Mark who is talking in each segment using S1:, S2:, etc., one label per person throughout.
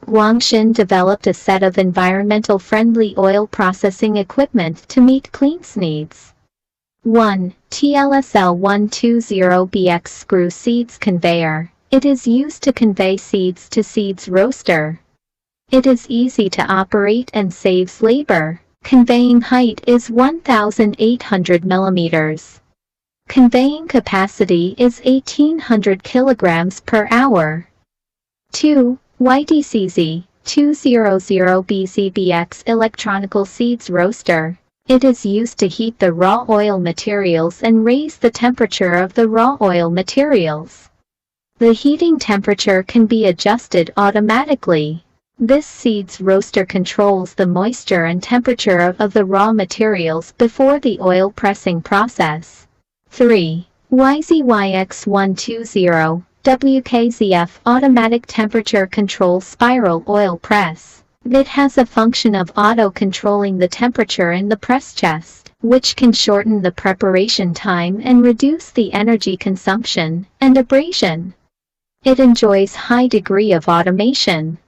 S1: Guangxin developed a set of environmental-friendly oil processing equipment to meet clean's needs. 1. TLSL120BX Screw Seeds Conveyor. It is used to convey seeds to seeds roaster. It is easy to operate and saves labor. Conveying height is 1,800 millimeters. Conveying capacity is 1,800 kilograms per hour. 2. YDCZ200BZBX Electronical Seeds Roaster. It is used to heat the raw oil materials and raise the temperature of the raw oil materials. The heating temperature can be adjusted automatically. This seeds roaster controls the moisture and temperature of the raw materials before the oil pressing process. 3. YZYX120 WKZF Automatic Temperature Control Spiral Oil Press. It has a function of auto-controlling the temperature in the press chest, which can shorten the preparation time and reduce the energy consumption and abrasion. It enjoys high degree of automation,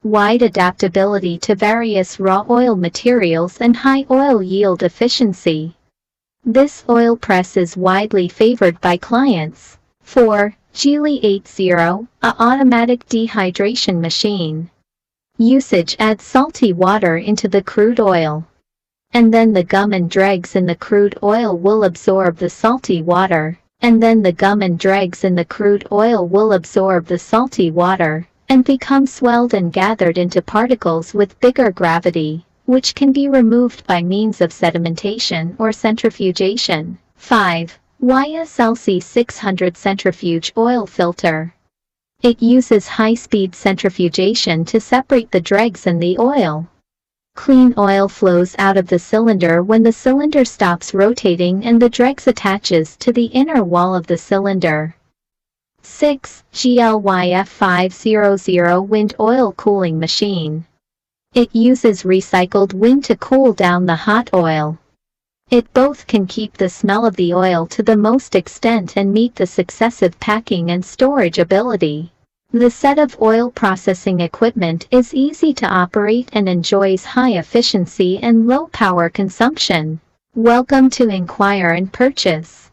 S1: wide adaptability to various raw oil materials and high oil yield efficiency. This oil press is widely favored by clients. 4. Geely 80, a automatic dehydration machine. Usage: adds salty water into the crude oil, and then the gum and dregs in the crude oil will absorb the salty water, and become swelled and gathered into particles with bigger gravity, which can be removed by means of sedimentation or centrifugation. 5. YSLC 600 Centrifuge Oil Filter. It uses high-speed centrifugation to separate the dregs and the oil. Clean oil flows out of the cylinder when the cylinder stops rotating and the dregs attaches to the inner wall of the cylinder. 6. GLYF500 Wind Oil Cooling Machine. It uses recycled wind to cool down the hot oil. It both can keep the smell of the oil to the most extent and meet the successive packing and storage ability. The set of oil processing equipment is easy to operate and enjoys high efficiency and low power consumption. Welcome to Enquire and Purchase.